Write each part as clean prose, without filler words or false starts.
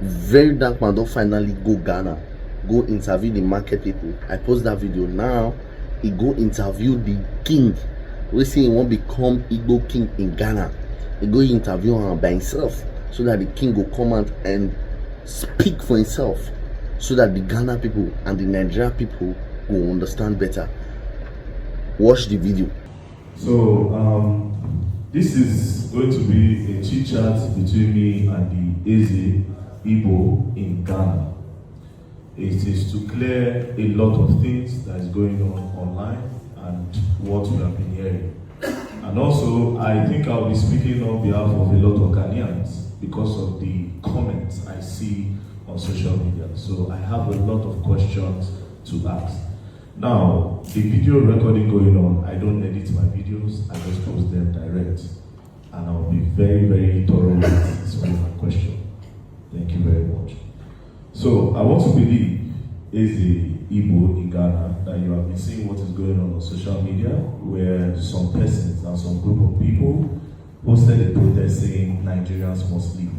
Very dark man don't finally go Ghana, go interview the market people. I post that video now. He go interview the king. We say he won't become Igbo king in Ghana. He go interview him by himself, so that the king will come out and speak for himself, so that the Ghana people and the Nigeria people will understand better. Watch the video. So this is going to be a chit chat between me and the Eze Igbo in Ghana. It is to clear a lot of things that is going on online and what we have been hearing. And also, I think I'll be speaking on behalf of a lot of Ghanaians because of the comments I see on social media. So I have a lot of questions to ask. Now, the video recording going on, I don't edit my videos, I just post them direct. And I'll be very, very thorough with this my question. Thank you very much. So, I want to believe, as the Igbo in Ghana, that you have been seeing what is going on social media, where some persons and some group of people posted a protest saying Nigerians must leave.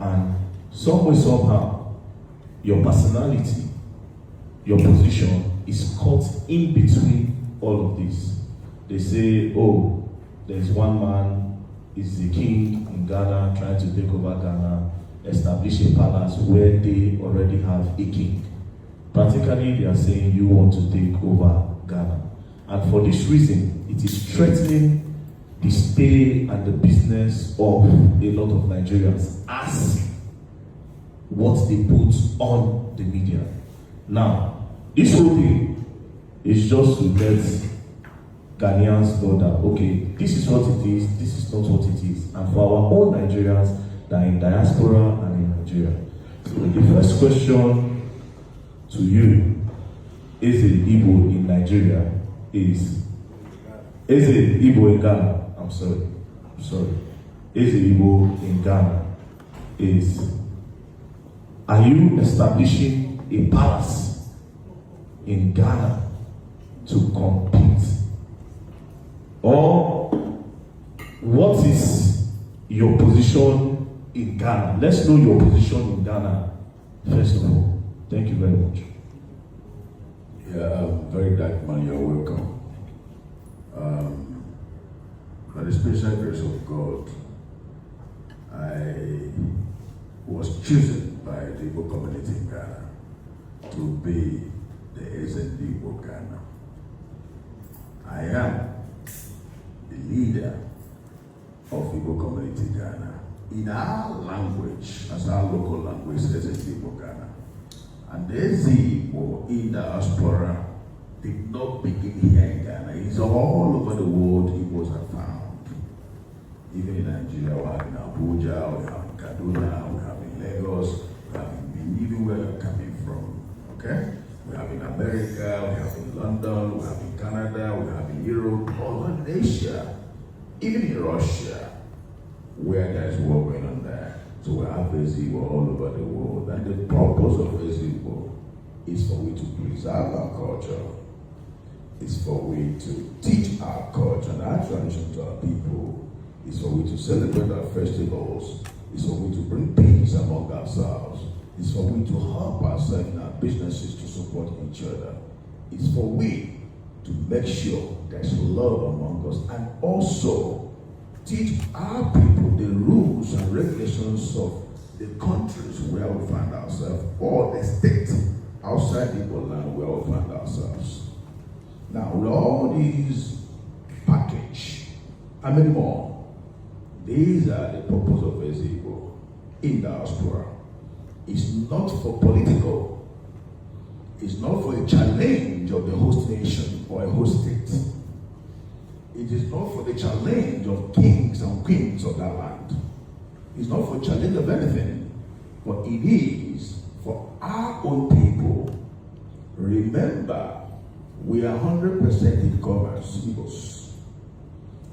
And some way, somehow, your personality, your position is caught in between all of this. They say, oh, there's one man, is the king in Ghana, trying to take over Ghana, establish a palace where they already have a king. Practically, they are saying you want to take over Ghana. And for this reason, it is threatening the stay and the business of a lot of Nigerians as what they put on the media. Now, this whole thing is just to let Ghanaians know that, okay, this is what it is, this is not what it is. And for our own Nigerians that are in diaspora and in Nigeria. So the first question to you, is it Igbo in Nigeria, is it Igbo in Ghana? I'm sorry. Is it Igbo in Ghana? Are you establishing a palace in Ghana to compete? Or what is your position in Ghana? Let's know your position in Ghana first of all. Thank you very much. Yeah, very dark man, you're welcome. By the special grace of God, I was chosen by the Igbo community in Ghana to be the SND Igbo Ghana. I am the leader of Igbo community Ghana in our language, as our local language, SND Igbo Ghana. And the Igbo in diaspora did not begin here in Ghana. It's all over the world Igbos are found. Even in Nigeria, we have in Abuja, we have in Kaduna, we have in Lagos, we have in even where you're coming from. Okay? We have in America, we have in London, we have in Canada, we have in Europe, all over Asia, even in Russia, where there's war going on there. So we have Igbo all over the world. And the purpose of Igbo is for we to preserve our culture. It's for we to teach our culture and our tradition to our people. It's for we to celebrate our festivals. It's for we to bring peace among ourselves. It's for we to help ourselves in our businesses to support each other. It's for we to make sure there's love among us and also teach our people the rules and regulations of the countries where we find ourselves or the state outside the land where we find ourselves. Now, with all these package and many more, these are the purpose of Igbo in diaspora. It's not for political. It's not for a challenge of the host nation or a host state. It is not for the challenge of kings and queens of that land. It's not for challenge of anything, but it is for our own people. Remember, we are 100% Igbos, Igbos.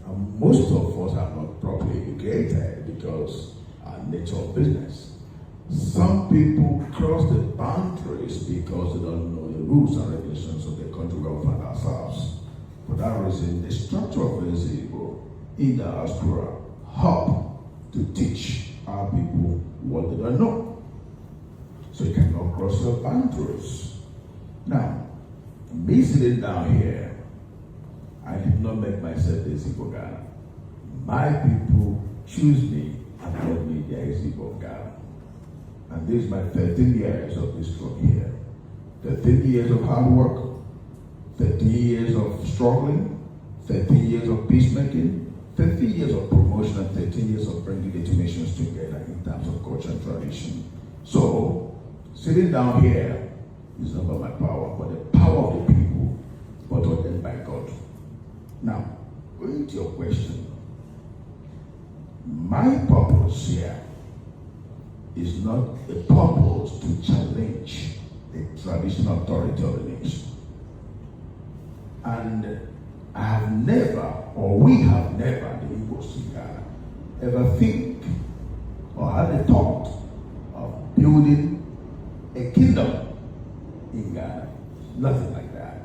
And most of us are not properly educated because our nature of business. Some people cross the boundaries because they don't know the rules and regulations of the country where we find ourselves. For that reason, the structure of Igbo in diaspora help to teach our people what they don't know. so you cannot cross your boundaries. Now, me sitting down here, I did not make myself the Igbo Ghana. My people choose me and made me the Igbo Ghana. And this is my 13 years of this work here. 13 years of hard work, 13 years of struggling, 13 years of peacemaking, 13 years of promotion, and 13 years of bringing the two nations together in terms of culture and tradition. So, sitting down here is not by my power, but the power of the people, but ordained by God. Now, going to your question, my purpose here is not a purpose to challenge the traditional authority of the nation. And I have never, or we have never, the Igbos in Ghana, ever think or had a thought of building a kingdom in Ghana. Nothing like that.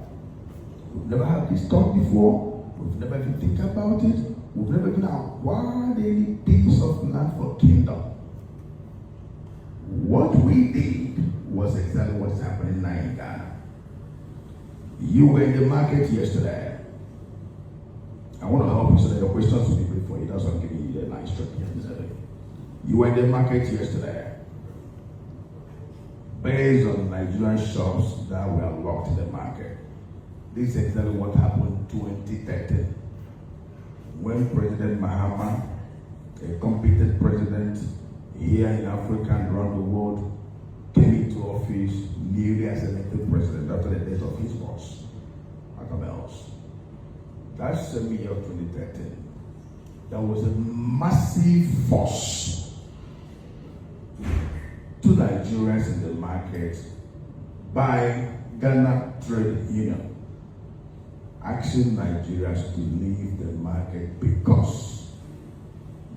We've never had this thought before. We've never even think about it. We've never even acquired any piece of land for kingdom. What we did was exactly what's happening now in Ghana. You were in the market yesterday. I want to help you so that your questions will be great for you. That's why I'm giving you the nice instructions today. You were in the market yesterday. Based on Nigerian shops that were locked in the market. This is exactly what happened in 2013. When President Mahama, a competent president here in Africa and around the world, came into office, newly as elected president after the death of his boss, Akamels. That's the year of 2013. There was a massive force to Nigerians in the market by Ghana Trade Union, asking Nigerians to leave the market because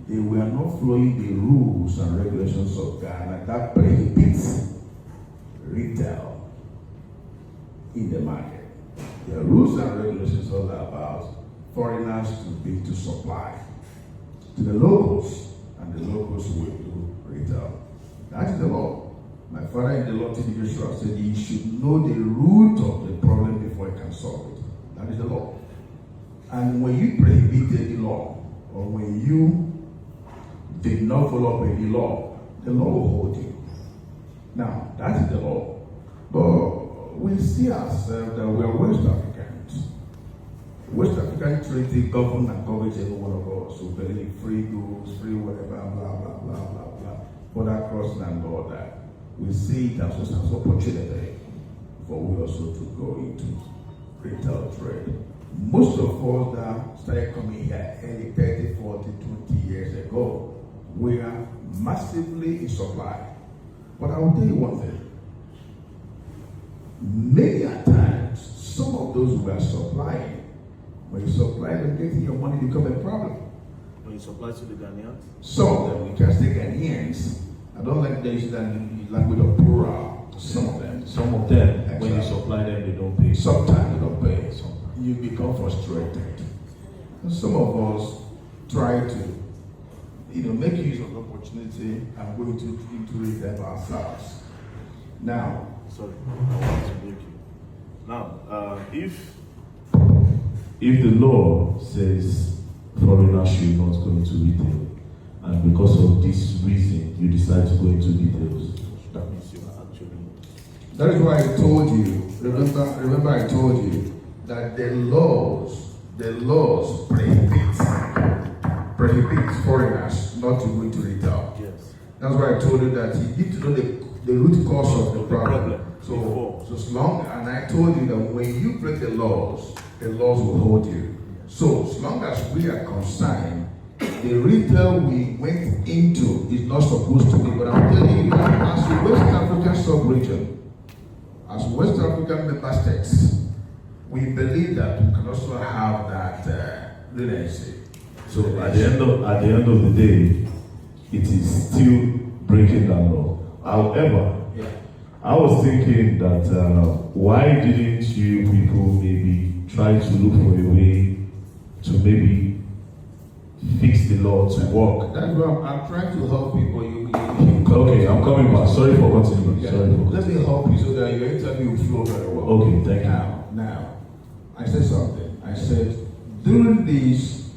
they were not following the rules and regulations of Ghana that prohibits retail in the market. The rules and regulations are about foreigners to supply to the locals, and the locals will do retail. That is the law. My father in the law, T.D. Joshua, said he should know the root of the problem before he can solve it. That is the law. And when you prohibit any law, or when you did not follow up any law, the law will hold you. Now, that is the law. But we see ourselves that we are West Africans. West African treaty govern and coverage every one of us. We believe in free goods, free whatever, blah, blah, blah, blah, blah. Border crossing and all that. We see it as an opportunity for we also to go into retail trade. Most of us that started coming here early 30, 40, 20 years ago, we are massively in supply. But I will tell you one thing. Many a times, some of those who are supplying, when you supply them, getting your money become a problem. When you supply to the Ghanaians? Some of them, you can say Ghanaians. I don't like the language of plural. Some of them. Some of them, exactly. When you supply them, they don't pay. Sometimes they don't pay. You become frustrated. And some of us try to, make use of the opportunity and go into retail ourselves. Now, sorry, I want to break you. Now, if the law says foreigners should not go into retail, and because of this reason you decide to go into details, that means you are actually. That is why I told you. Remember, I told you that the laws prohibit foreigners not to go into retail. Yes. That's why I told you that you need to know the root cause of the problem. So as long, and I told you that when you break the laws will hold you. So as long as we are concerned, the retail we went into is not supposed to be. But I'm telling you that as a West African sub-region, as West African member states, we believe that we can also have that relationship. So at the end of the day, it is still breaking that law. However, I was thinking that why didn't you people maybe try to look for a way to maybe fix the law to work. That's why I'm trying to help people. Okay, I'm coming back. Sorry for continuing. Yeah. Sorry for Let me help you so that your interview will flow very well. Okay, thank you. Now, I said something. I said during this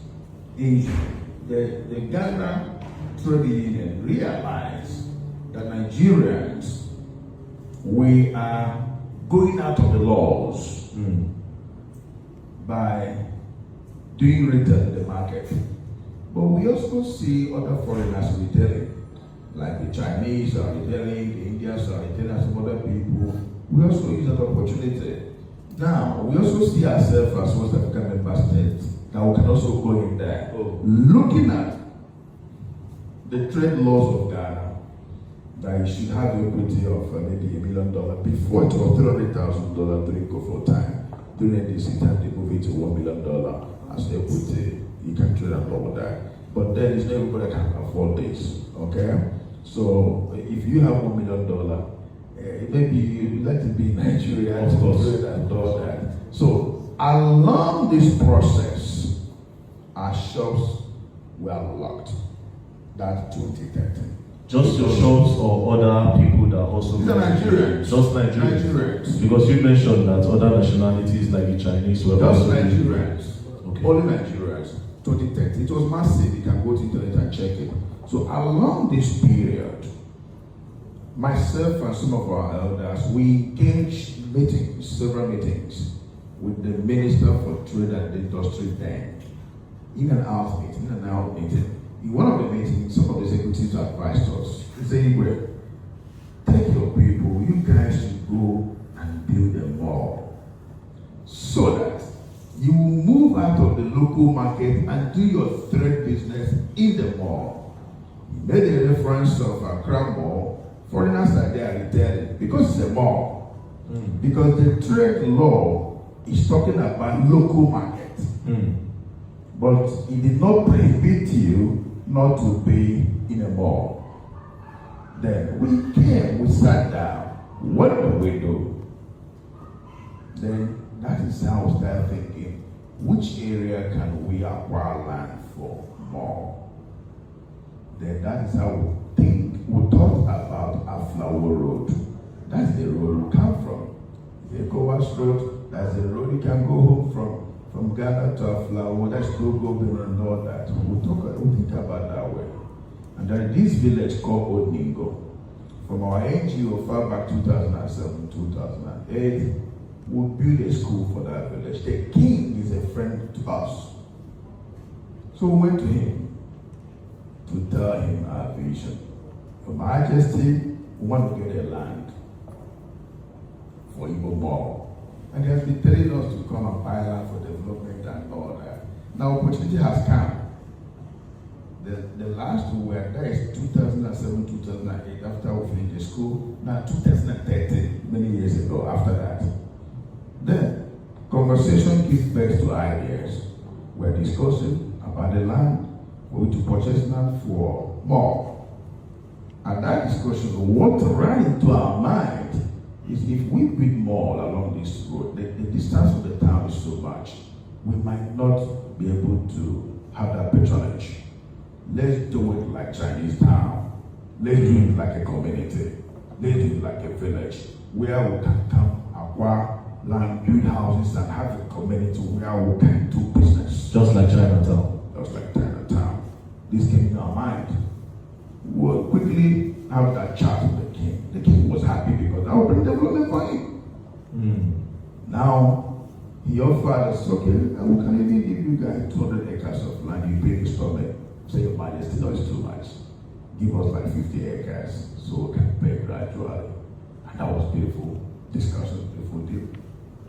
issue, the Ghana Trade Union realized that Nigerians, we are going out of the laws by doing retail in the market. But we also see other foreigners retailing, like the Chinese are retailing, the Indians are retailing, some other people. We also use that opportunity. Now, we also see ourselves as West African member states that we can also go in there. Looking at the trade laws of Ghana, that you should have the equity of maybe $1 million. Before it was $300,000 during COVID time. During this time, they move it to $1 million as the equity. You can trade and all of that. But then it's not everybody can afford this. Okay? So if you have $1 million, maybe you let it be Nigeria to trade and all that. So along this process, our shops were locked. That's 2013. Just your shops or other people that also... These are Nigerians. Just Nigerians. Because you mentioned that other nationalities like the Chinese were just also... Nigerians. Okay. Only Nigerians. 2013. It was massive. You can go to internet and check it. So along this period, myself and some of our elders, we engaged meetings, several meetings, with the Minister for Trade and Industry then. In and out meeting. In one of the meetings, some of the executives advised us, they said, well, take your people, you guys should go and build a mall so that you will move out of the local market and do your trade business in the mall. He made a reference of Accra Mall. Foreigners are there retailing because it's a mall. Because the trade law is talking about local market. But it did not prohibit you not to be in a mall. Then we sat down. What do we do? Then that is how we started thinking, which area can we acquire land for more? Then that is how we thought about Aflawo Road. That's the road we come from. The ECOWAS Road, that's the road you can go home from Ghana to Aflawo, that's no go and all that. We think about that way. And there is this village called Odningo. From our NGO far back 2007, 2008, we built a school for that village. The king is a friend to us. So we went to him to tell him our vision. Your Majesty, we want to get a land for Igbo Mall. And he has been telling us to come and buy land for development and all that. Now opportunity has come. The last we were there is 2007, 2008, after we finished the school. Now 2013, many years ago after that. Then conversation gives birth to ideas. We're discussing about the land, we're to purchase land for more. And that discussion, what ran into our mind is if we build more along this road, the distance of the town is so much, we might not be able to have that patronage. Let's do it like Chinese town. Let's do it like a community. Let's do it like a village where we can come, acquire land, build houses, and have a community where we can do business. Just like Chinatown. Just like Chinatown. This came in our mind. We'll quickly have that chat with the king. The king was happy because that would bring development for him. Now, he offered us, okay, and we can even give you guys 200 acres of land. You pay installment. Say, Your Majesty, no, it's too much. Give us like 50 acres so we can pay gradually. And that was beautiful discussion, beautiful deal.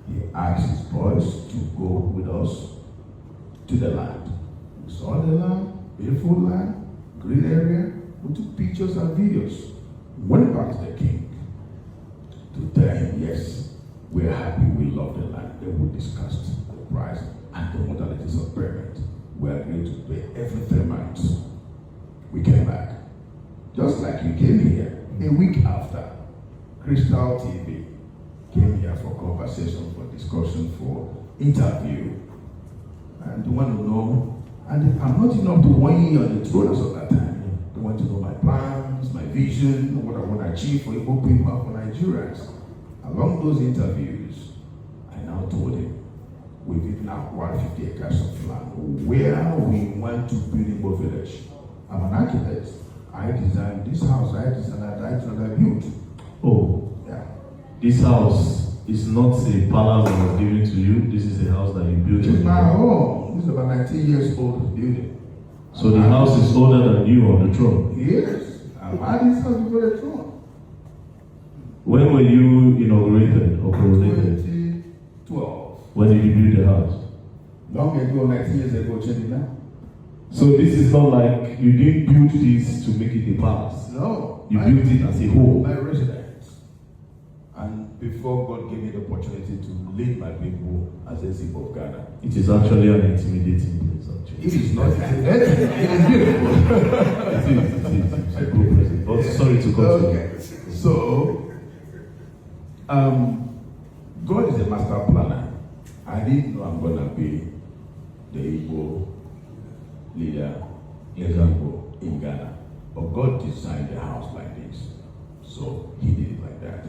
He asked his boys to go with us to the land. We saw the land, beautiful land, green area. We took pictures and videos. Went back to the king to tell him, yes, we're happy, we love the land. Then we discussed the price and the modalities of payment. We agreed to pay every 3 months. We came back. Just like you came here, a week after, Crystal TV came here for conversation, for discussion, for interview. And you want to know And I'm not enough to 1 year on the throne as of that time. They want to know my plans, my vision, what I want to achieve for Igbo people and for Nigerians. Along those interviews, I now told him, we've even acquired 50 acres of land where we want to build Igbo village. I'm an architect. I designed this house, I designed that, I built. Oh, Yeah. this house is not a palace that was given to you. This is a house that you built. It's my home. This is about 19 years old building. So the house is older than you on the throne. Yes. I've had this house before the throne. When were you inaugurated or coronated? 2012. When did you build the house? Long ago, 19 years ago, changing now. So this is not like you didn't build this to make it a palace. No. You built it as a whole. My residence. And before God gave me the opportunity to lead my people as a Igbo of Ghana. It is actually an intimidating place, actually. It is not. It is beautiful. It's a good place. But sorry to cut you. Okay. So, God is a master planner. I didn't know I'm going to be the Igbo leader in Ghana. But God designed the house like this. So he did it like that.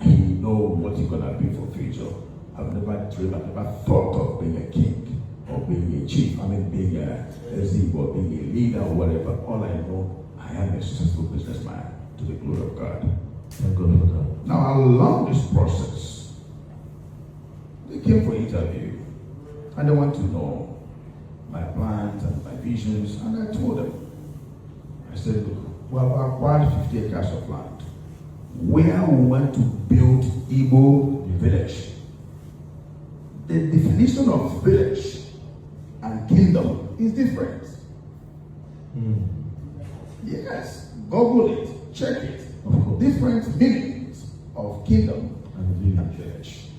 He knows what he's going to be for future. I've never dreamed, I've never thought of being a king or being a chief. I mean, being a Igbo, being a leader or whatever. All I know, I am a successful businessman to the glory of God. Thank God for that. Now, along this process, they came for interview and they want to know my plans and my visions, and I told them, I said, look, we have acquired 50 acres of land where we want to build Igbo village. The definition of village and kingdom is different. Yes, Google it, check it. Different meanings of kingdom and village.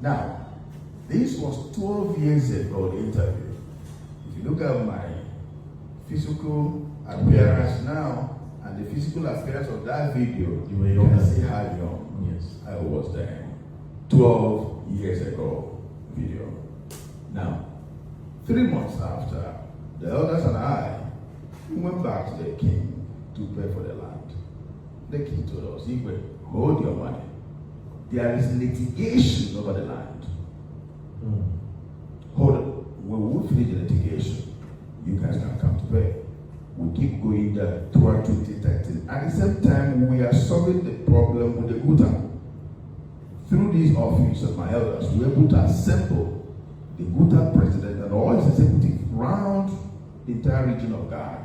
Now, this was 12 years ago, the interview. If you look at my physical appearance now and the physical appearance of that video, you can see how young I was then. 12 years ago video. Now, 3 months after, the elders and I went back to the king to pay for the land. The king told us, Igwe, hold your money. There is litigation over the land. Hold it. When we finish the litigation, you guys can come to pay. We keep going there toward 2013. At the same time, we are solving the problem with the Guta. Through this office of my elders, we were able to assemble the Guta president and all his executives around the entire region of Ghana.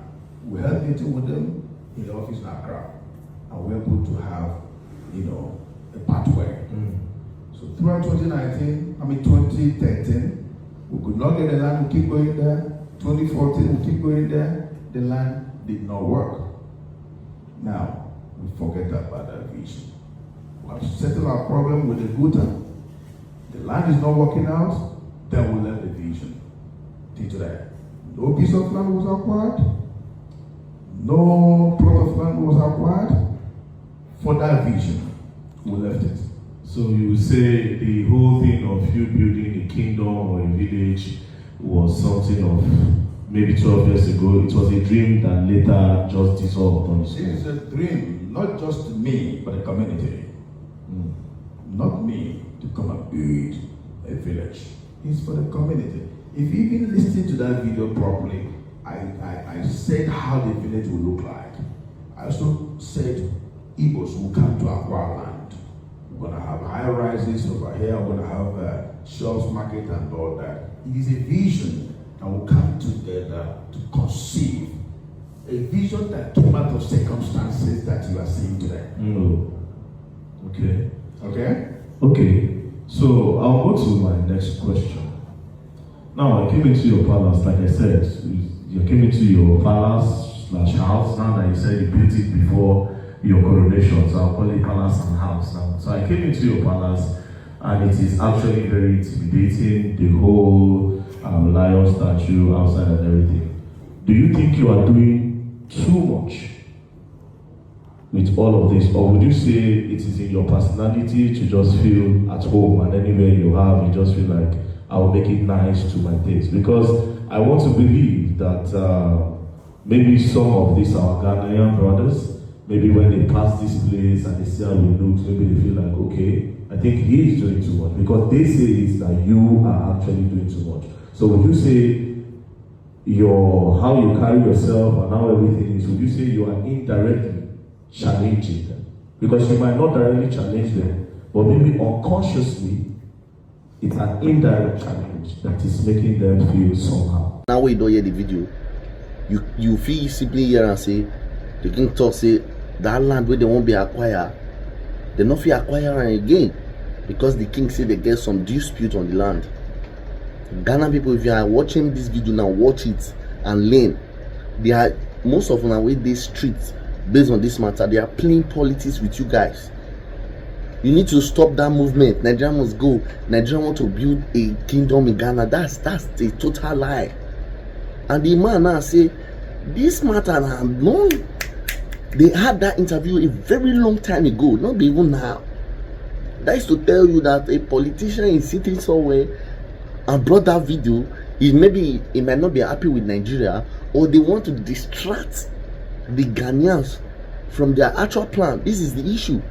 We held a meeting with them in the office in Accra, and we were able to have, a pathway. So throughout 2013, we could not get the land, we keep going there. 2014, we keep going there. The land did not work. Now, we forget about that vision. We have settled our problem with the Guta. The land is not working out, then we left the vision. Till today, no piece of land was acquired, no plot of land was acquired. For that vision, we left it. So you would say the whole thing of you building a kingdom or a village was something of maybe 12 years ago. It was a dream that later just dissolved on its own. It is a dream, not just me, but the community. Not me to come and build a village. It's for the community. If you even listen to that video properly, I said how the village will look like. I also said Igbos will come to acquire land. We're going to have high rises over here. We're going to have shops, market, and all that. It is a vision that will come together to conceive a vision that came out of circumstances that you are seeing today. Okay. Okay? Okay. So I'll go to my next question. Now I came into your palace, like I said, you came into your palace/house. Now that you said you built it before your coronation, so I'll call it palace and house now. So I came into your palace, and it is actually very intimidating. The whole lion statue outside and everything. Do you think you are doing too much with all of this, or would you say it is in your personality to just feel at home and anywhere you have, you just feel like I will make it nice to my taste? Because I want to believe that maybe some of these our Ghanaian brothers, maybe when they pass this place and they see how we look, maybe they feel like, okay, I think he is doing too much, because they say it's that you are actually doing too much. So would you say how you carry yourself and how everything is, would you say you are indirectly challenging them? Because you might not directly challenge them, but maybe unconsciously it's an indirect challenge that is making them feel somehow. Now when you don't hear the video, you feel simply hear and say, the king talk say that land where they won't be acquired, they not feel acquire again, because the king say they get some dispute on the land. Ghana people, if you are watching this video now, watch it and learn. They are, most of them are with these streets based on this matter. They are playing politics with you guys. You need to stop that movement. Nigeria must go. Nigeria want to build a kingdom in Ghana. That's a total lie. And the man now say this matter now long. They had that interview a very long time ago, not even now. That is to tell you that a politician is sitting somewhere and brought that video. Maybe he might not be happy with Nigeria, or they want to distract the Ghanaians from their actual plan. This is the issue.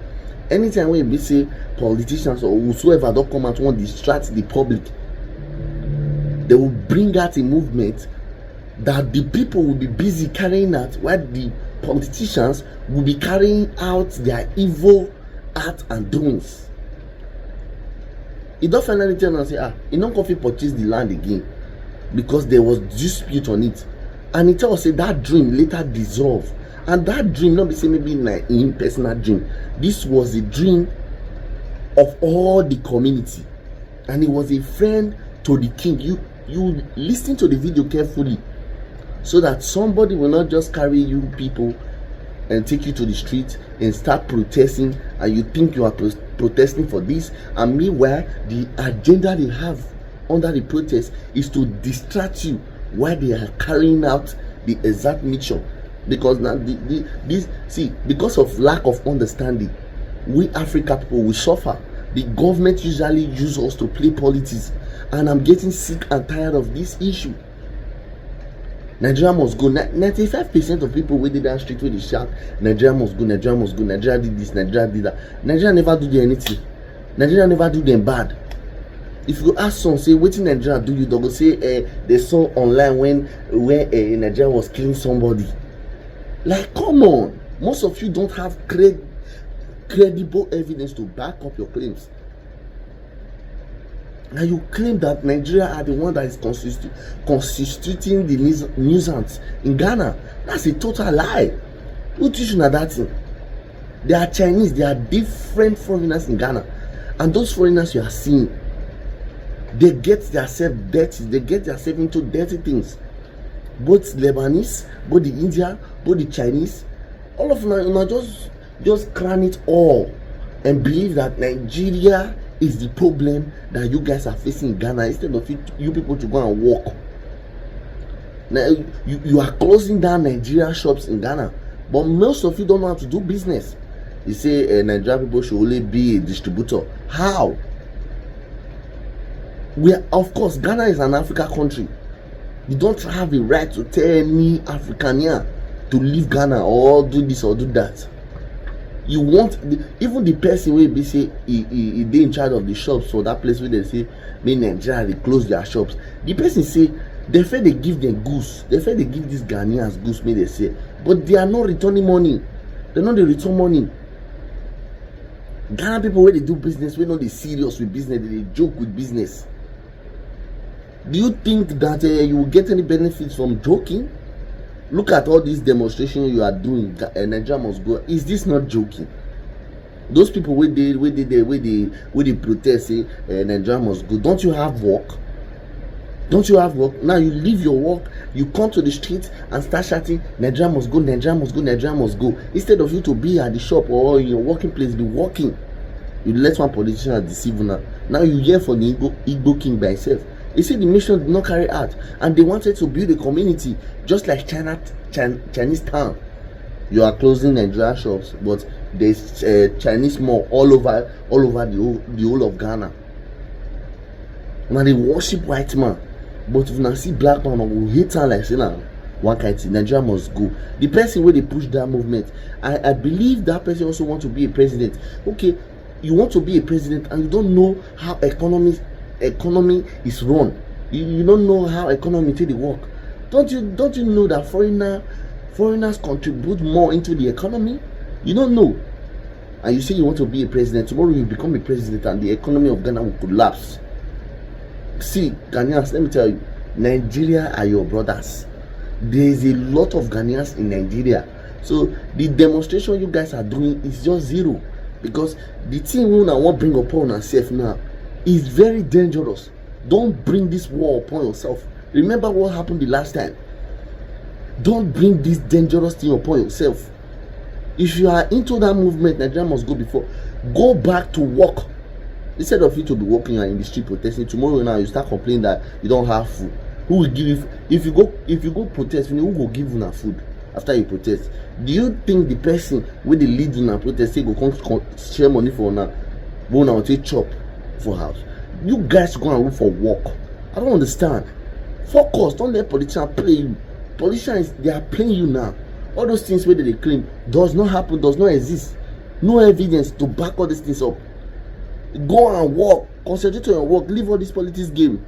Anytime when we say politicians or whosoever don't come out want to distract the public, they will bring out a movement that the people will be busy carrying out, while the politicians will be carrying out their evil acts and doings. He don't finally tell and say, he don't come to purchase the land again because there was dispute on it. And he tell us say that dream later dissolved. And that dream, not be say maybe in personal dream. This was a dream of all the community. And he was a friend to the king. You listen to the video carefully, so that somebody will not just carry you people and take you to the street and start protesting, and you think you are protesting for this, and meanwhile the agenda they have under the protest is to distract you while they are carrying out the exact mission. Because now because of lack of understanding, we African people will suffer. The government usually use us to play politics, and I'm getting sick and tired of this issue. Nigeria must go. 95% of people waiting down street with the shout, Nigeria must go, Nigeria must go, Nigeria did this, Nigeria did that. Nigeria never do anything. Nigeria never do them bad. If you ask some, say, what in Nigeria do you? They go say, they saw online when Nigeria was killing somebody. Like, come on. Most of you don't have credible evidence to back up your claims. And you claim that Nigeria are the one that is constituting the nuisance in Ghana. That's a total lie. Who teach you that thing? They are Chinese. They are different foreigners in Ghana. And those foreigners you are seeing, they get themselves dirty. They get themselves into dirty things. Both Lebanese, both the Indian, both the Chinese, all of them just cram it all and believe that Nigeria is the problem that you guys are facing in Ghana, instead of you people to go and walk. Now you are closing down Nigeria shops in Ghana, but most of you don't know how to do business. You say Nigeria people should only be a distributor. How? Of course, Ghana is an African country. You don't have a right to tell any Africania to leave Ghana or do this or do that. You want even the person where they say they in charge of the shops for that place where they say may Nigeria they close their shops. The person say they feel they give them goose. They feel they give these Ghanaians goose, may they say, but they are not returning money. They not they return money. Ghana people where they do business, we know they serious with business, they joke with business. Do you think that you will get any benefits from joking? Look at all these demonstrations you are doing. Nigeria must go. Is this not joking? Those people where they protest say Nigeria must go. Don't you have work? Don't you have work? Now you leave your work, you come to the street and start shouting, Nigeria must go, Nigeria must go, Nigeria must go. Instead of you to be at the shop or in your working place, be working. You let one politician deceive you now. Now you hear from the Igbo king by himself. He said the mission did not carry out, and they wanted to build a community just like Chinese town. You are closing Nigeria shops, but there's Chinese mall all over the whole of Ghana. Now they worship white man. But if you see black man, will hate her like say now one kind thing. Nigeria must go. The person where they push that movement, I believe that person also want to be a president. Okay, you want to be a president and you don't know how economy is run. You don't know how economy take the work. Don't you know that foreigners contribute more into the economy? You don't know. And you say you want to be a president. Tomorrow you become a president and the economy of Ghana will collapse. See, Ghanaians, let me tell you, Nigeria are your brothers. There is a lot of Ghanaians in Nigeria. So the demonstration you guys are doing is just zero. Because the thing we want to bring upon ourselves now is very dangerous. Don't bring this war upon yourself. Remember what happened the last time. Don't bring this dangerous thing upon yourself. If you are into that movement, Nigeria must go before. Go back to work. Instead of you to be working in the street protesting, tomorrow now you start complaining that you don't have food. Who will give you if you go protest, who will give you food after you protest? Do you think the person with the lead in a protest say go come share money for now? Go now take chop for house? You guys go and look for work. I don't understand. Focus. Don't let politicians play you. Politicians, they are playing you now. All those things where they claim does not happen, does not exist. No evidence to back all these things up. Go and work. Concentrate on your work. Leave all this politics game.